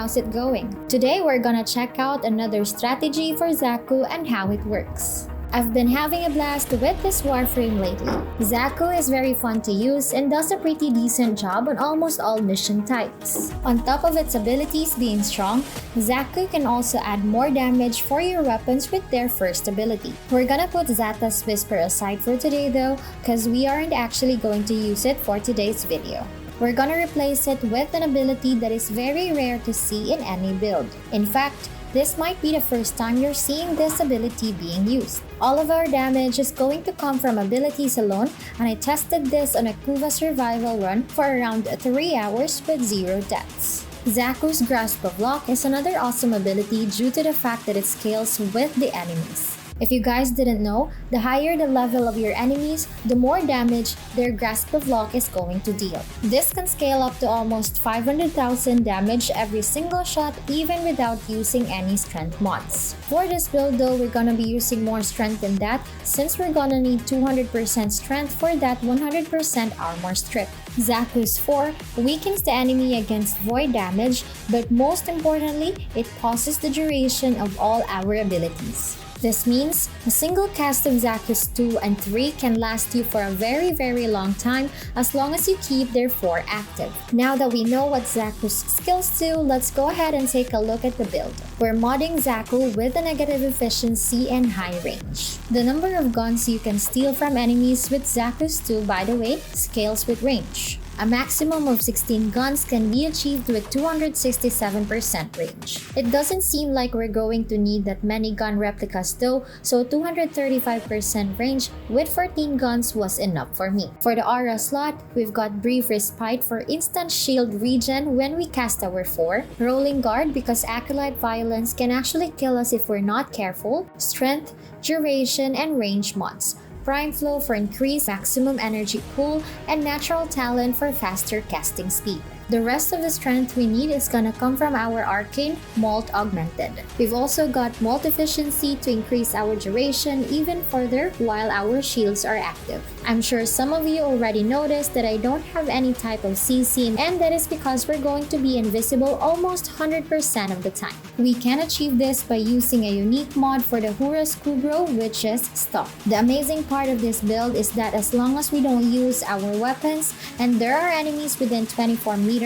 how's it going? Today we're gonna check out another strategy for Xaku and how it works. I've been having a blast with this warframe lately. Xaku is very fun to use and does a pretty decent job on almost all mission types. On top of its abilities being strong, Xaku can also add more damage for your weapons with their first ability. We're gonna put Zata's Whisper aside for today though, cause we aren't actually going to use it for today's video. We're gonna replace it with an ability that is very rare to see in any build. In fact, this might be the first time you're seeing this ability being used. All of our damage is going to come from abilities alone, and I tested this on a Kuva survival run for around 3 hours with 0 deaths. Xaku's Grasp of Lohk is another awesome ability due to the fact that it scales with the enemies. If you guys didn't know, the higher the level of your enemies, the more damage their Grasp of Lohk is going to deal. This can scale up to almost 500,000 damage every single shot even without using any strength mods. For this build though, we're gonna be using more strength than that since we're gonna need 200% strength for that 100% armor strip. Xaku's 4 weakens the enemy against void damage, but most importantly, it pauses the duration of all our abilities. This means a single cast of Xaku's 2 and 3 can last you for a very long time as long as you keep their 4 active. Now that we know what Xaku's skills do, let's go ahead and take a look at the build. We're modding Xaku with a negative efficiency and high range. The number of guns you can steal from enemies with Xaku's 2, by the way, scales with range. A maximum of 16 guns can be achieved with 267% range. It doesn't seem like we're going to need that many gun replicas though, so 235% range with 14 guns was enough for me. For the aura slot, we've got Brief Respite for instant shield regen when we cast our 4, Rolling Guard because Acolyte Violence can actually kill us if we're not careful, Strength, Duration, and Range mods. Prime Flow for increased maximum energy pool, and Natural Talent for faster casting speed. The rest of the strength we need is gonna come from our Arcane Molt Augmented. We've also got Molt Efficiency to increase our duration even further while our shields are active. I'm sure some of you already noticed that I don't have any type of CC, and that is because we're going to be invisible almost 100% of the time. We can achieve this by using a unique mod for the Hura's Kubro, which is Stalk. The amazing part of this build is that as long as we don't use our weapons and there are enemies within 24 meters,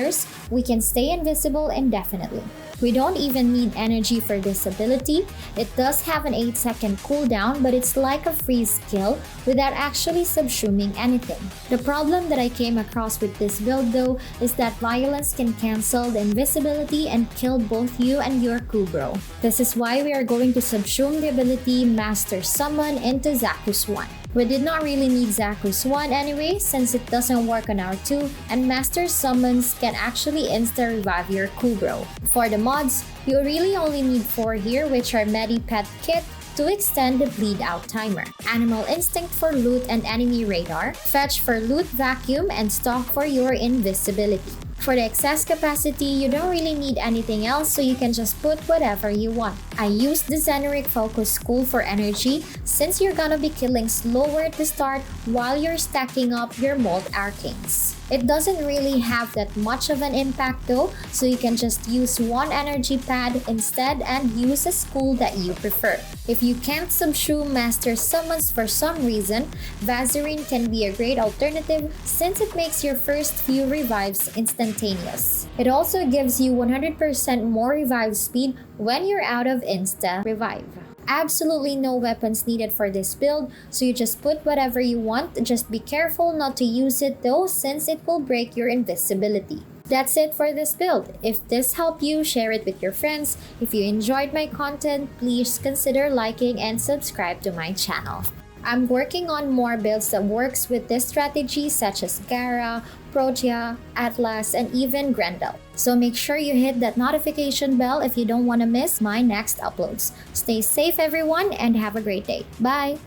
we can stay invisible indefinitely. We don't even need energy for this ability. It does have an 8-second cooldown, but it's like a freeze skill without actually subsuming anything. The problem that I came across with this build though is that violence can cancel the invisibility and kill both you and your Kubro. This is why we are going to subsume the ability Master Summon into Xaku's 1. We did not really need Xaku's 1 anyway since it doesn't work on our 2, and Master Summons can actually insta-revive your Kubro. For the mods, you really only need 4 here, which are Medi-Pet Kit to extend the bleed out timer, Animal Instinct for loot and enemy radar, Fetch for loot vacuum, and Stalk for your invisibility. For the excess capacity, you don't really need anything else, so you can just put whatever you want. I used the Xeneric Focus School for energy since you're gonna be killing slower to start while you're stacking up your Molt Arcanes. It doesn't really have that much of an impact though, so you can just use one energy pad instead and use a school that you prefer. If you can't subsume Master Summons for some reason, Vaseline can be a great alternative since it makes your first few revives instantaneous. It also gives you 100% more revive speed when you're out of insta revive. Absolutely no weapons needed for this build, so you just put whatever you want. Just be careful not to use it though since it will break your invisibility. That's it for this build. If this helped you, share it with your friends. If you enjoyed my content, please consider liking and subscribe to my channel. I'm working on more builds that works with this strategy such as Gara, Protea, Atlas, and even Grendel. So make sure you hit that notification bell if you don't want to miss my next uploads. Stay safe everyone and have a great day. Bye!